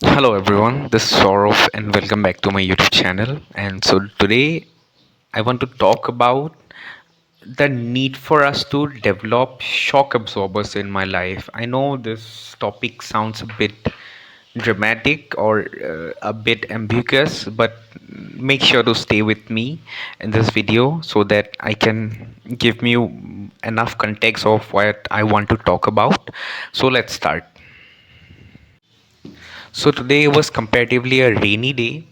Hello everyone, this is Saurav and welcome back to my YouTube channel. And so today I want to talk about the need for us to develop shock absorbers in my life. I know this topic sounds a bit dramatic or a bit ambiguous, but make sure to stay with me in this video so that I can give you enough context of what I want to talk about. So let's start. So today was comparatively a rainy day,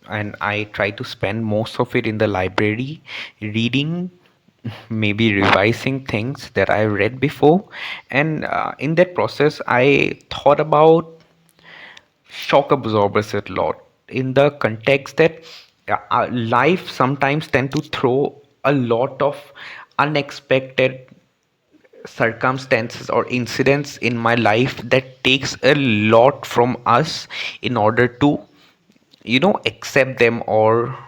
and I tried to spend most of it in the library, reading, maybe revising things that I read before. And in that process, I thought about shock absorbers a lot in the context that life sometimes tend to throw a lot of unexpected circumstances or incidents in my life that takes a lot from us in order to accept them or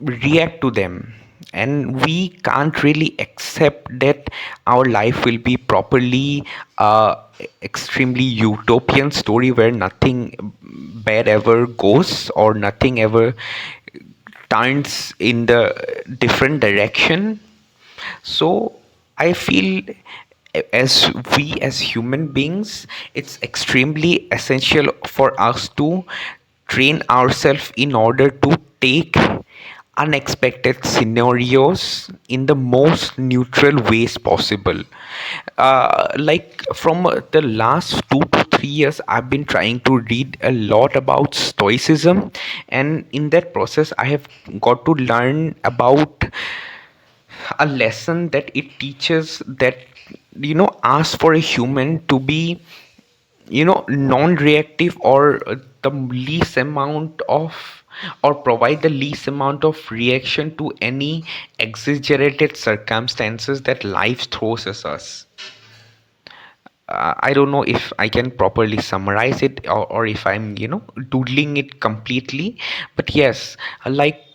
react to them, and we can't really accept that our life will be properly extremely utopian story where nothing bad ever goes or nothing ever turns in the different direction. So I feel as we as human beings, it's extremely essential for us to train ourselves in order to take unexpected scenarios in the most neutral ways possible. Like from the last 2 to 3 years, I've been trying to read a lot about stoicism, and in that process I have got to learn about a lesson that it teaches that asks for a human to be non-reactive or the least amount of or provide the least amount of reaction to any exaggerated circumstances that life throws at us. I don't know if I can properly summarize it, or if I'm doodling it completely, but yes, like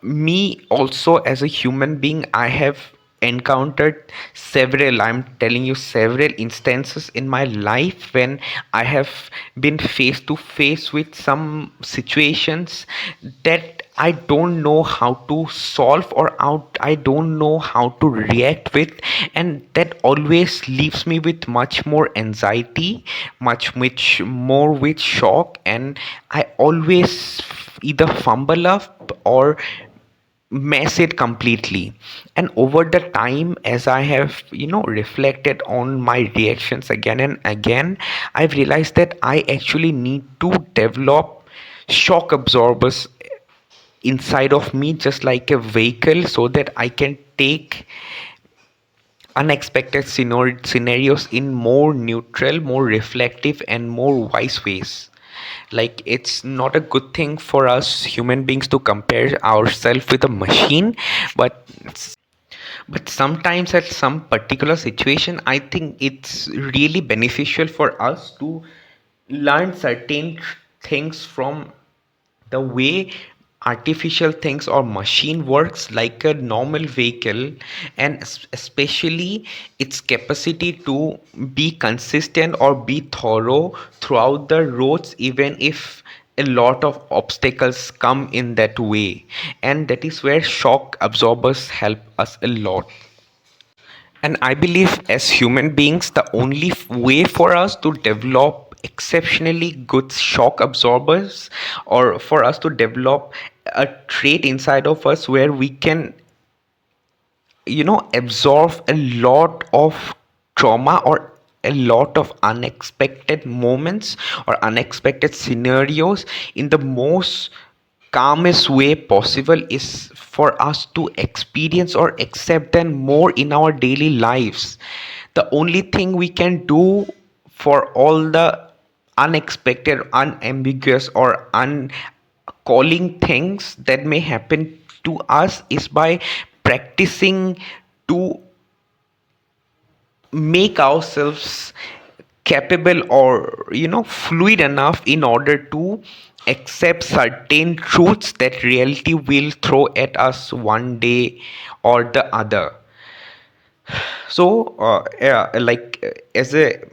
me also as a human being, I have encountered several, I'm telling you, several instances in my life when I have been face to face with some situations that I don't know how to solve or out I don't know how to react with, and that always leaves me with much more anxiety, much more with shock, and I always either fumble up or mess it completely. And over the time, as I have reflected on my reactions again and again, I've realized that I actually need to develop shock absorbers inside of me, just like a vehicle, so that I can take unexpected scenarios in more neutral, more reflective, and more wise ways. Like, it's not a good thing for us human beings to compare ourselves with a machine, but sometimes at some particular situation, I think it's really beneficial for us to learn certain things from the way artificial things or machine works like a normal vehicle, and especially its capacity to be consistent or be thorough throughout the roads, even if a lot of obstacles come in that way. And that is where shock absorbers help us a lot. And I believe as human beings, the only way for us to develop exceptionally good shock absorbers, or for us to develop a trait inside of us where we can, absorb a lot of trauma or a lot of unexpected moments or unexpected scenarios in the most calmest way possible, is for us to experience or accept them more in our daily lives. The only thing we can do for all the unexpected, unambiguous, or uncalling things that may happen to us is by practicing to make ourselves capable or fluid enough in order to accept certain truths that reality will throw at us one day or the other. So yeah, like as a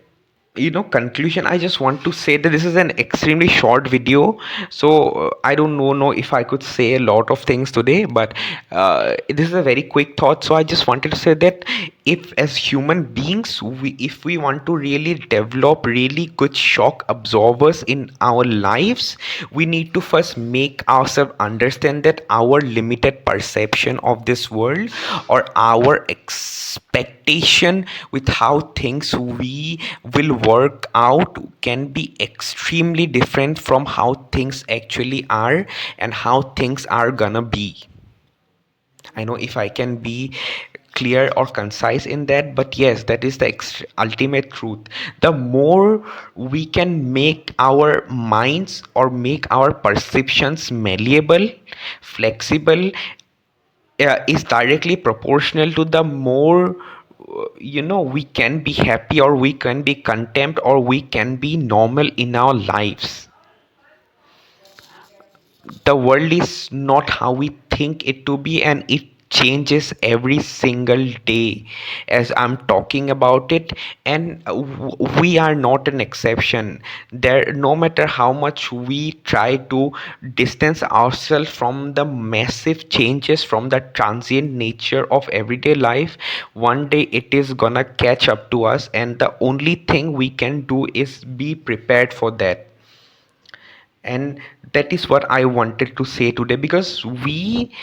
conclusion, I just want to say that this is an extremely short video, so I don't know if I could say a lot of things today, but this is a very quick thought. So I just wanted to say that if as human beings, if we want to really develop really good shock absorbers in our lives, we need to first make ourselves understand that our limited perception of this world, or our expectation with how things we will work out, can be extremely different from how things actually are and how things are gonna be. I know if I can be clear or concise in that, but yes, that is the ultimate truth. The more we can make our minds or make our perceptions malleable, flexible, is directly proportional to the more we can be happy, or we can be content, or we can be normal in our lives. The world is not how we think it to be, and it changes every single day as I'm talking about it. And we are not an exception there. No matter how much we try to distance ourselves from the massive changes, from the transient nature of everyday life, one day it is gonna catch up to us, and the only thing we can do is be prepared for that. And that is what I wanted to say today, because we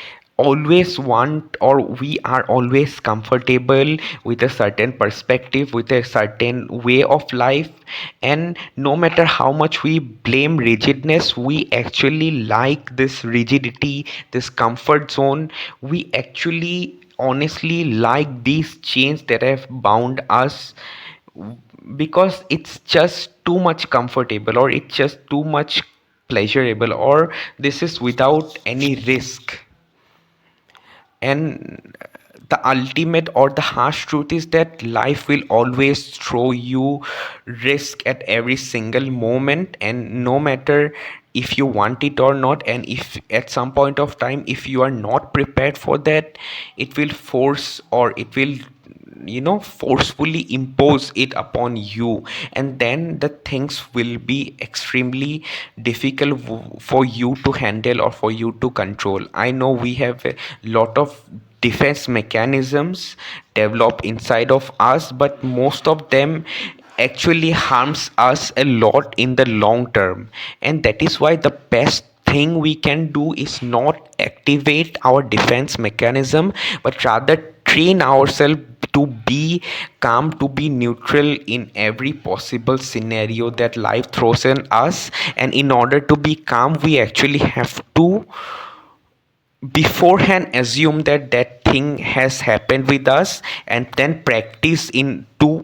always want, or we are always comfortable with a certain perspective, with a certain way of life. And no matter how much we blame rigidness, we actually like this rigidity, this comfort zone. We actually honestly like these chains that have bound us, because it's just too much comfortable, or it's just too much pleasurable, or this is without any risk. And the ultimate or the harsh truth is that life will always throw you risk at every single moment, and no matter if you want it or not, and if at some point of time if you are not prepared for that, it will force, or it will forcefully impose it upon you. And then the things will be extremely difficult for you to handle, or for you to control. I know we have a lot of defense mechanisms developed inside of us, but most of them actually harms us a lot in the long term. And that is why the best thing we can do is not activate our defense mechanism, but rather train ourselves to be calm, to be neutral in every possible scenario that life throws in us. And in order to be calm, we actually have to beforehand assume that that thing has happened with us, and then practice in to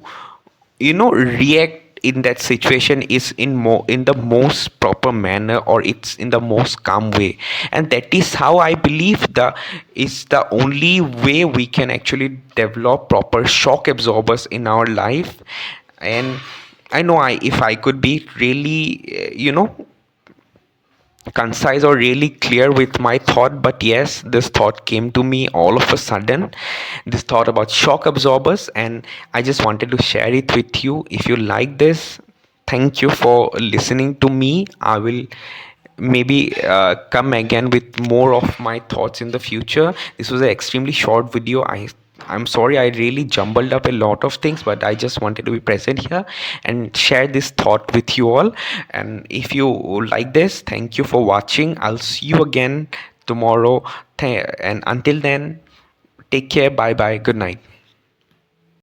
react in that situation is in the most proper manner, or it's in the most calm way. And that is how I believe the is the only way we can actually develop proper shock absorbers in our life. And I know, if I could be really concise or really clear with my thought, but yes, this thought came to me all of a sudden, this thought about shock absorbers, and I just wanted to share it with you. If you like this, thank you for listening to me. I will maybe come again with more of my thoughts in the future. This was an extremely short video. I'm sorry, I really jumbled up a lot of things, but I just wanted to be present here and share this thought with you all. And if you like this, thank you for watching. I'll see you again tomorrow. And until then, take care. Bye bye. Good night.